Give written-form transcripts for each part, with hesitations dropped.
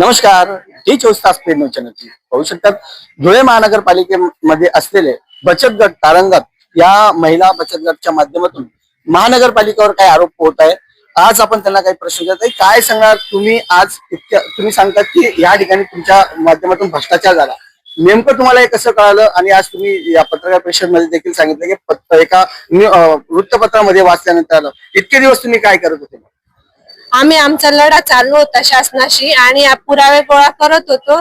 नमस्कार. ही 24 तास paid news चॅनलची पाहू शकतात. धुळे महानगरपालिकेमध्ये असलेले बचत गट तारंगात या महिला बचत गटच्या माध्यमातून महानगरपालिकेवर काय आरोप होत आहे. आज आपण त्यांना काही प्रश्न विचारत आहे. काय सांगणार तुम्ही? आज तुम्ही सांगतात की या ठिकाणी तुमच्या माध्यमातून भ्रष्टाचार झाला. नेमकं तुम्हाला हे कसं कळालं? आणि आज तुम्ही या पत्रकार परिषदेमध्ये देखील सांगितलं की एका वृत्तपत्रामध्ये वाचल्यानंतर आलं. इतके दिवस तुम्ही काय करत होते? आम्ही आमचा लढा चालू होता शासनाशी आणि पुरावे गोळा करत होतो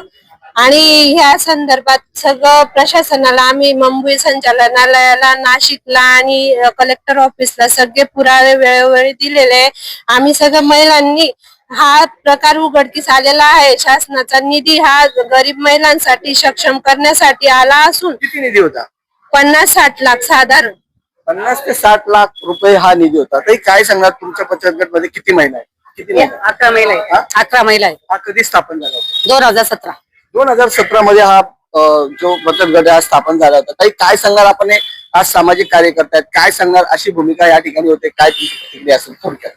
आणि ह्या संदर्भात सगळं प्रशासनाला आम्ही मुंबई संचालनालयाला, नाशिकला आणि कलेक्टर ऑफिसला सगळे पुरावे वेळोवेळी दिलेले. आम्ही सगळ्या महिलांनी हा प्रकार उघडकीस आलेला आहे. शासनाचा निधी हा गरीब महिलांसाठी सक्षम करण्यासाठी आला असून किती निधी होता? 50-60 लाख साधारण 50 ते 60 लाख रुपये हा निधी होता. तरी काय सांगणार तुमच्या बचत गट मध्ये किती महिला आहे? किती महिला? 11 महिला आहे. 11 महिला आहे. हा कधी स्थापन झाला? 2017. 2017 मध्ये हा जो बचत गट हा स्थापन झाला होता. तरी काय सांगणार आपण? आज सामाजिक कार्य करतायत, काय सांगणार? अशी भूमिका या ठिकाणी होते. काय तुमची प्रतिक्रिया असेल थोडक्यात?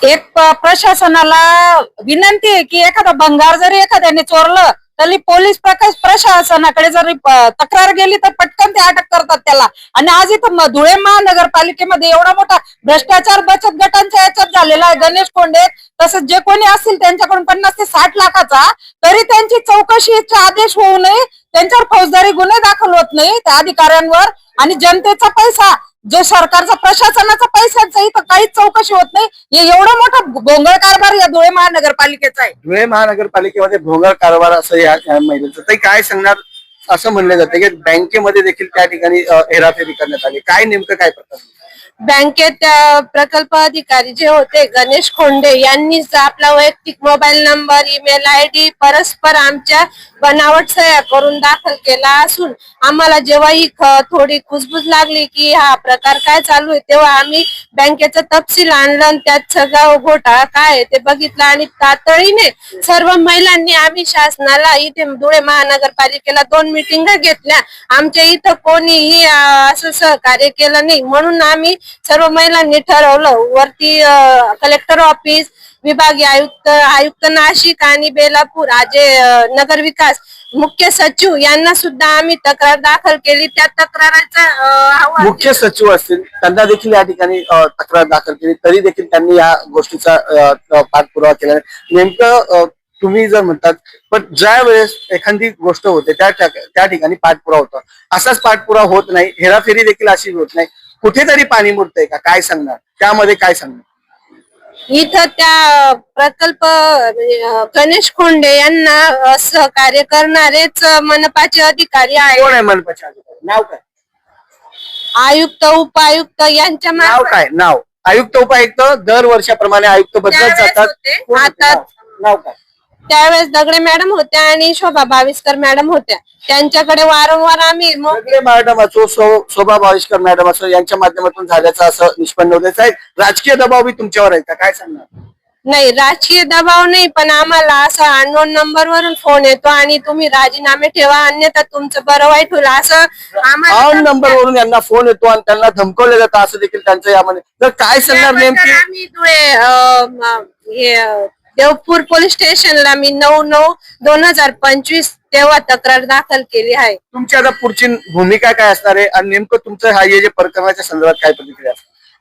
एक प्रशासनाला विनंती आहे की एखादा भंगार जरी एखाद्याने चोरलं तरी पोलीस प्रशासनाकडे जरी तक्रार गेली तर पटकन ते अटक करतात त्याला. आणि आज इथं धुळे महानगरपालिकेमध्ये एवढा मोठा भ्रष्टाचार बचत गटांच्या याच्यात झालेला आहे. गणेश कोंडे तसंच जे कोणी असतील त्यांच्याकडून 50 ते 60 लाखाचा, तरी त्यांची चौकशीचे आदेश होऊ नये, त्यांच्यावर फौजदारी गुन्हे दाखल होत नाही त्या अधिकाऱ्यांवर. आणि जनतेचा पैसा, जो सरकारचा प्रशासनाचा पैशाचा इथं काहीच चौकशी होत नाही. हे एवढा मोठा भोंगळ कारभार या धुळे महानगरपालिकेचा आहे. धुळे महानगरपालिकेमध्ये भोंगळ कारभार असं या महिलांचं. तरी काय सांगणार? असं म्हणलं जातं की बँकेमध्ये देखील त्या ठिकाणी हेराफेरी करण्यात आली. काय नेमकं काय प्रकार? बँकेत प्रकल्प अधिकारी जे होते गणेश खोंडे यांनी आपला वैयक्तिक मोबाईल नंबर, ईमेल आयडी परस्पर आमच्या बनावट सह्या करून दाखल केला असून आम्हाला जेव्हा ही थोडी कुजबूज लागली की हा प्रकार काय चालू आहे, तेव्हा आम्ही बँकेचा तपशील आणला आणि त्यात सगळा घोटाळा काय आहे ते बघितलं. आणि तातडीने सर्व महिलांनी आम्ही शासनाला इथे धुळे महानगरपालिकेला 2 मीटिंग घेतल्या. आमच्या इथं कोणीही असं सहकार्य केलं नाही. म्हणून आम्ही सर्व महिलांनी ठरवलं वरती कलेक्टर ऑफिस, विभागीय आयुक्त नाशिक आणि बेलापूर, नगर विकास मुख्य सचिव यांना सुद्धा आम्ही तक्रार दाखल केली. त्या तक्राराचा मुख्य सचिव असतील त्यांना देखील या ठिकाणी तक्रार दाखल केली, तरी देखील त्यांनी या गोष्टीचा पाठपुरावा केला. नेमकं तुम्ही जर म्हणतात, पण ज्या वेळेस एखादी गोष्ट होते त्या ठिकाणी पाठपुरावा होतो, असाच पाठपुरावा होत नाही, हेराफेरी देखील अशी होत नाही. कुठेतरी पाणी मुरतंय का? काय सांगणार त्यामध्ये? काय सांगणार? इथं त्या प्रकल्प गणेश खोंडे यांना सहकार्य करणारेच मनपाचे अधिकारी आहेत. कोण आहे मनपाचे अधिकारी? नाव काय? आयुक्त, उपायुक्त यांच्या नाव काय? नाव आयुक्त, उपायुक्त दरवर्षाप्रमाणे आयुक्त बदलत जातात. आता नाव काय? त्यावेळेस दगडे मॅडम होत्या आणि शोभा भाविस्कर मॅडम होत्या. त्यांच्याकडे वारंवार आम्ही मॅडम असो, शोभा भाविस्कर मॅडम असो, यांच्या माध्यमातून झाल्याचं असं निष्पन्न होत आहे. राजकीय दबाव बी तुमच्यावर आहे का? काय सांगणार? नाही, राजकीय दबाव नाही, पण आम्हाला असा अननोन नंबर वरून फोन येतो आणि तुम्ही राजीनामे ठेवा अन्यथा तुमचं बरं वाईट होईल असं आम्हाला नंबर वरून यांना फोन येतो आणि त्यांना धमकवलं जातं असं देखील त्यांचं यामध्ये. तर काय सांगणार नेमकी? आम्ही धुळे देवपूर पोलीस स्टेशनला मी 9/9/2025 तेव्हा तक्रार दाखल केली आहे. तुमची आता पुढची भूमिका काय असणार आहे आणि नेमकं तुमचं हा जे प्रकरणाच्या संदर्भात काय प्रतिक्रिया?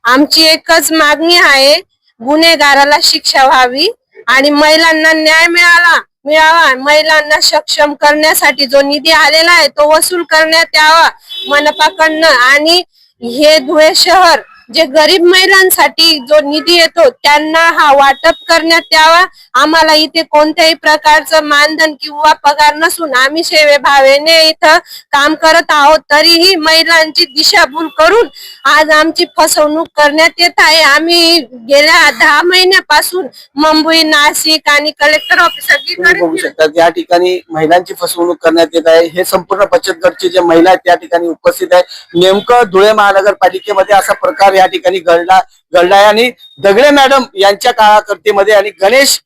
आमची एकच मागणी आहे, गुन्हेगाराला शिक्षा व्हावी आणि महिलांना न्याय मिळावा. महिलांना सक्षम करण्यासाठी जो निधी आलेला आहे तो वसूल करण्यात यावा मनपाकडनं. आणि हे धुळे शहर जे गरीब महिलांसाठी जो निधी येतो त्यांना हा वाटप करण्यात यावा. आम्हाला इथे कोणत्याही प्रकारचं मानधन किंवा पगार नसून आम्ही सेवेभावाने इथं काम करत आहोत, तरीही महिलांची दिशाभूल करून आज आमची फसवणूक करण्यात येत आहे. आम्ही गेल्या 10 महिन्यापासून मुंबई, नाशिक आणि कलेक्टर ऑफिस बघू शकतात या ठिकाणी महिलांची फसवणूक करण्यात येत आहे. हे संपूर्ण बचत गटचे जे महिला आहेत त्या ठिकाणी उपस्थित आहे. नेमकं धुळे महानगरपालिकेमध्ये असा प्रकार या ठिकाणी घडलाय आणि दगडे मॅडम यांच्या कार्यकर्तेमध्ये आणि गणेश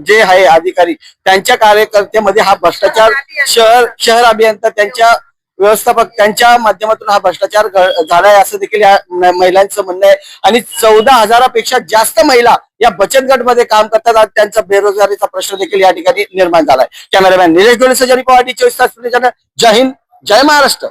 जे आहे अधिकारी त्यांच्या कार्यकर्तेमध्ये हा भ्रष्टाचार शहर अभियंता त्यांच्या व्यवस्थापक त्यांच्या माध्यमातून हा भ्रष्टाचार झालाय असं देखील या महिलांचं म्हणणं आहे. आणि 14,000पेक्षा जास्त महिला या बचत गट मध्ये काम करतात. आज त्यांचा बेरोजगारीचा प्रश्न देखील या ठिकाणी निर्माण झालाय. कॅमेरामॅन निलेश डोळे, सजारी पवार, 24 तास. जय हिंद, जय महाराष्ट्र.